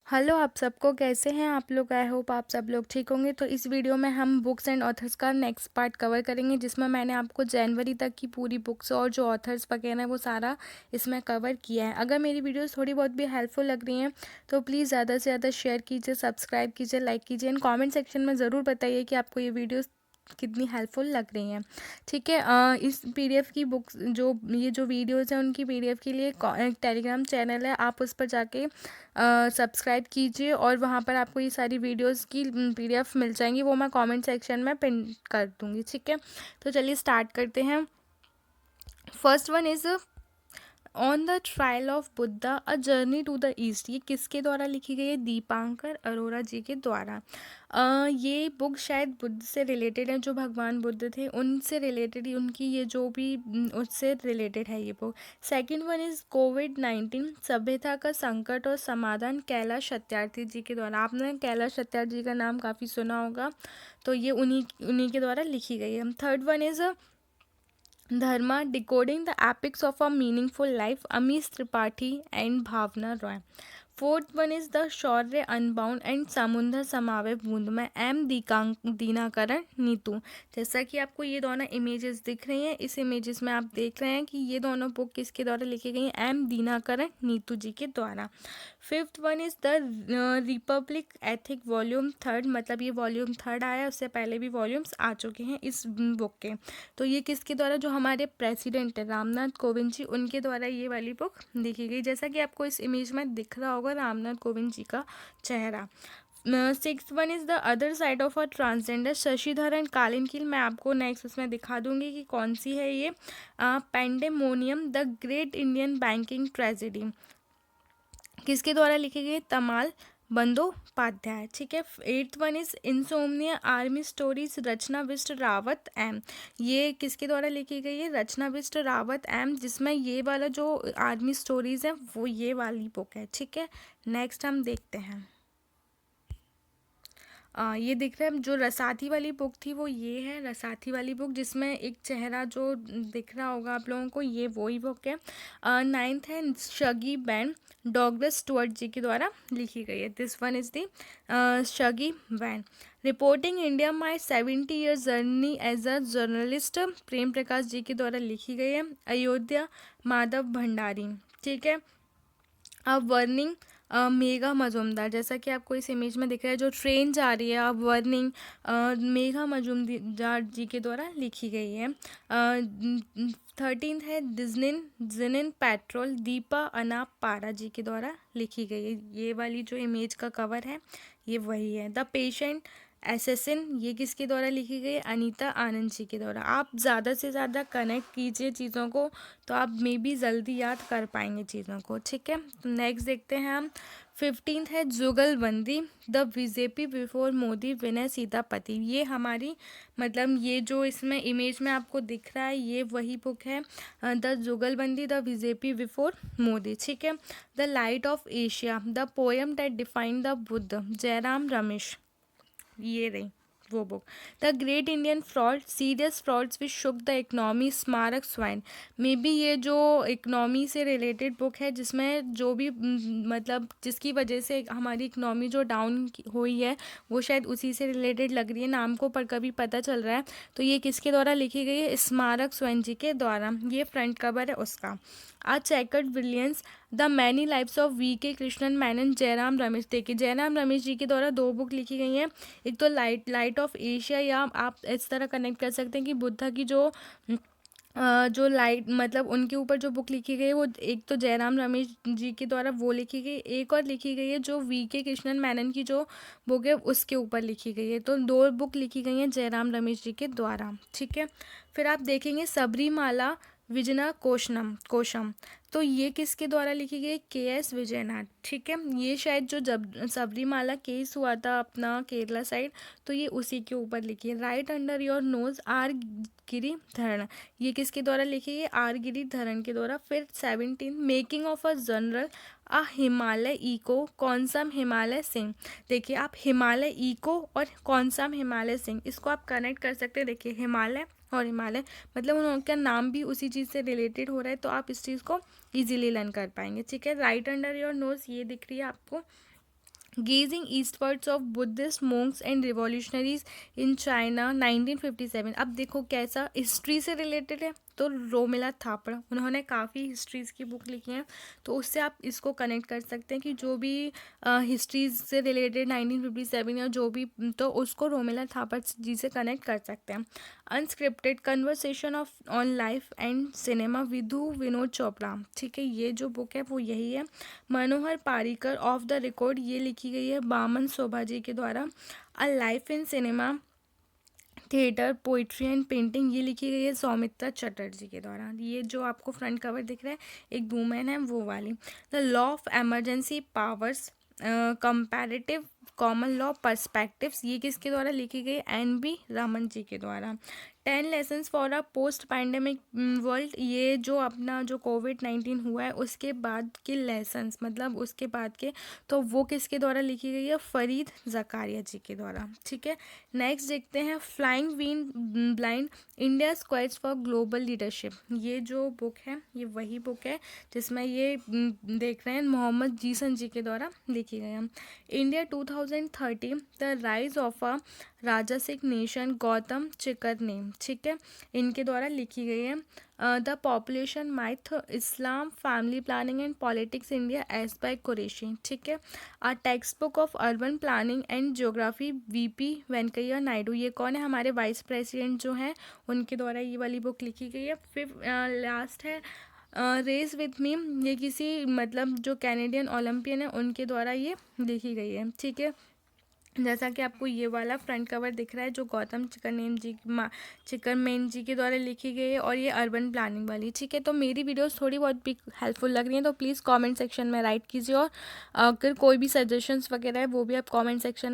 Hello आप सबको, कैसे हैं आप लोग। आई होप आप सब लोग ठीक होंगे। तो इस वीडियो में हम बुक्स एंड ऑथर्स का नेक्स्ट पार्ट कवर करेंगे, जिसमें मैंने आपको जनवरी तक की पूरी बुक्स और जो ऑथर्स वगैरह हैं वो सारा इसमें कवर किया है। अगर मेरी वीडियोस थोड़ी बहुत भी हेल्पफुल लग रही हैं तो प्लीज़ ज़्यादा से ज़्यादा शेयर कीजिए, सब्सक्राइब कीजिए, लाइक कीजिए एंड कॉमेंट सेक्शन में ज़रूर बताइए कि आपको ये वीडियोज़ कितनी हेल्पफुल लग रही हैं। ठीक है। इस पीडीएफ की बुक्स जो वीडियोज़ हैं उनकी पीडीएफ के लिए एक टेलीग्राम चैनल है, आप उस पर जाके सब्सक्राइब कीजिए और वहाँ पर आपको ये सारी वीडियोस की पीडीएफ मिल जाएंगी। वो मैं कमेंट सेक्शन में पिन कर दूँगी। ठीक है, तो चलिए स्टार्ट करते हैं। First one is on the trial of Buddha a journey to the East. ये किसके द्वारा लिखी गई है? दीपांकर अरोरा जी के द्वारा। ये बुक शायद बुद्ध से रिलेटेड है, जो भगवान बुद्ध थे उनसे रिलेटेड ही उनकी ये जो भी उससे रिलेटेड है ये बुक। सेकंड वन इज़ कोविड-19 सभ्यता का संकट और समाधान, कैलाश सत्यार्थी जी के द्वारा। आपने कैलाश सत्यार्थी जी का नाम काफ़ी सुना होगा, तो ये उन्हीं उन्हीं के द्वारा लिखी गई है। Third one is Dharma decoding the epics of a meaningful life, Amish Tripathi and Bhavna Roy. Fourth one is the Shaurya unbound and Samudra Samave बूंद में, एम दीनाकरण नीतू। जैसा कि आपको ये दोनों इमेजेस दिख रही हैं, इस इमेजेस में आप देख रहे हैं कि ये दोनों बुक किसके द्वारा लिखी गई हैं? एम दीनाकरण नीतू जी के द्वारा। Fifth one is the Republic ethic volume third, मतलब ये वॉल्यूम थर्ड आया, उससे पहले भी वॉल्यूम्स आ चुके हैं इस बुक के। तो ये किसके द्वारा? जो हमारे प्रेसिडेंट है रामनाथ कोविंद जी, उनके द्वारा ये वाली बुक लिखी गई। जैसा कि आपको इस इमेज में दिख रहा होगा रामनाथ कोविंद जी का चेहरा। Six one is the other side of a transgender, Shashidharan Kalinkil. मैं आपको नेक्स्ट उसमें दिखा दूंगी कि कौन सी है ये। Pandemonium the great Indian banking tragedy, किसके द्वारा लिखी गई? तमाल बंदोपाध्याय। ठीक है। Eighth one is insomnia army stories, Rachna Bisht Rawat M. ये किसके द्वारा लिखी गई है? रचना बिष्ट रावत एम, जिसमें ये वाला जो आर्मी स्टोरीज है वो ये वाली बुक है। ठीक है, नेक्स्ट हम देखते हैं। ये दिख रहा है जो रसाती वाली बुक थी वो ये है, रसाती वाली बुक जिसमें एक चेहरा जो दिख रहा होगा आप लोगों को, ये वही बुक है। नाइन्थ है Shuggie Bain, Douglas Stuart ji के द्वारा लिखी गई है। This one is the Shuggie Bain. Reporting India my 70 year journey as a journalist, Prem Prakash ji के द्वारा लिखी गई है। अयोध्या माधव भंडारी। ठीक है। अब वर्निंग मेघा मजुमदार, जैसा कि आपको इस इमेज में दिख रहा है जो ट्रेन जा रही है, अब वर्निंग मेघा मजुमदार जी के द्वारा लिखी गई है। थर्टीन है डिजनिन जिनिन पेट्रोल, दीपा अनाप पारा जी के द्वारा लिखी गई है। ये वाली जो इमेज का कवर है ये वही है। द पेशेंट एसेसिन, ये किसके द्वारा लिखी गई? अनीता आनंद जी के द्वारा। आप ज़्यादा से ज़्यादा कनेक्ट कीजिए चीज़ों को, तो आप मे बी जल्दी याद कर पाएंगे चीज़ों को। ठीक है, तो नेक्स्ट देखते हैं हम। 15th है जुगलबंदी, द बीजेपी बिफोर मोदी, विनय सीतापति। ये हमारी मतलब ये जो इसमें इमेज में आपको दिख रहा है ये वही बुक है, द जुगलबंदी द बीजेपी बिफोर मोदी। ठीक है। The light of Asia, the poem that defined the Buddha, Jairam Ramesh. ये रही वो book. The great Indian fraud, serious frauds which shook the economy, स्मारक स्वाइन। मे बी ये जो इकनॉमी से रिलेटेड बुक है, जिसमें जो भी मतलब जिसकी वजह से हमारी इकनॉमी जो डाउन हुई है वो शायद उसी से रिलेटेड लग रही है, नाम को पर कभी पता चल रहा है। तो ये किसके द्वारा लिखी गई है? स्मारक स्वयं जी के द्वारा। ये फ्रंट कवर है उसका। A chequered brilliance, the many lives of V K Krishnan मैनन, जयराम रमेश। देखिए जयराम रमेश जी के द्वारा दो बुक लिखी गई हैं, एक तो लाइट ऑफ एशिया, या आप इस तरह कनेक्ट कर सकते हैं कि बुद्धा की जो लाइट मतलब उनके ऊपर जो बुक लिखी गई है वो एक तो जयराम रमेश जी के द्वारा वो लिखी गई, एक और लिखी गई है जो वी के कृष्णन मैनन की जो बुक है उसके ऊपर लिखी गई है। तो दो बुक लिखी गई हैं जयराम रमेश जी के द्वारा। ठीक है। फिर आप देखेंगे सबरीमाला विजना कोशम, तो ये किसके द्वारा लिखी गई? के एस विजयनाथ। ठीक है, ये शायद जो जब सबरीमाला केस हुआ था अपना केरला साइड, तो ये उसी के ऊपर लिखी है। Right under your nose R Giridharan, ये किसके द्वारा लिखी है? आर गिरिधरण के द्वारा। फिर 17 making of a general a Himalaya echo, कौन सा हिमालय सिंह। देखिए आप हिमालय इको और कौन सा हिमालय सिंह, इसको आप कनेक्ट कर सकते हैं। देखिए हिमालय और हिमालय मतलब उनका नाम भी उसी चीज़ से रिलेटेड हो रहा है, तो आप इस चीज़ को इजीली लर्न कर पाएंगे। ठीक है। राइट अंडर योर नोज, ये दिख रही है आपको gazing eastwards of Buddhist monks and revolutionaries in China 1957। अब देखो कैसा हिस्ट्री से रिलेटेड है, तो रोमिला थापड़ उन्होंने काफ़ी हिस्ट्रीज़ की बुक लिखी हैं, तो उससे आप इसको कनेक्ट कर सकते हैं कि जो भी हिस्ट्रीज से रिलेटेड 1957 या जो भी, तो उसको रोमिला थापड़ जी से कनेक्ट कर सकते हैं। Unscripted conversation of on life and cinema Vidhu Vinod Chopra, ठीक है, ये जो बुक है वो यही है। Manohar Parrikar off the record, ये लिखी गई है बामन शोभा जी के द्वारा। A life in cinema theatre poetry and painting, ये लिखी गई है सौमित्रा चटर्जी के द्वारा। ये जो आपको फ्रंट कवर दिख रहा है एक वूमेन है वो वाली। The law of emergency powers comparative common law perspectives, ये किसके द्वारा लिखी गई? NB रामन जी के द्वारा। 10 lessons for a post pandemic world, ये जो अपना जो कोविड-19 हुआ है उसके बाद के लेसन्स, मतलब उसके बाद के, तो वो किसके द्वारा लिखी गई है? फरीद ज़कारिया जी के द्वारा, ठीक है। नेक्स्ट देखते हैं flying when blind India quest for global leadership, ये जो बुक है ये वही बुक है जिसमें ये देख रहे हैं मोहम्मद जीसन जी के द्वारा लिखी गई है। India 2030 the rise of a राजसिक नेशन गौतम चिकर ने, ठीक है, इनके द्वारा लिखी गई है। The population myth Islam family planning and politics India as by Qureshi, ठीक है। A text book of urban planning and geography VP Venkaiah Naidu, ये कौन है? हमारे वाइस प्रेसिडेंट जो हैं उनके द्वारा ये वाली बुक लिखी गई है। फिर लास्ट है रेस विथ मी, ये किसी मतलब जो कैनेडियन ओलंपियन है उनके द्वारा ये लिखी गई है, ठीक है। जैसा कि आपको ये वाला फ्रंट कवर दिख रहा है जो गौतम चिकरमेन जी के द्वारा लिखी गई है, और ये अर्बन प्लानिंग वाली, ठीक है। तो मेरी वीडियोस थोड़ी बहुत भी हेल्पफुल लग रही हैं तो प्लीज़ कमेंट सेक्शन में राइट कीजिए, और अगर कोई भी सजेशंस वगैरह है वो भी आप कमेंट सेक्शन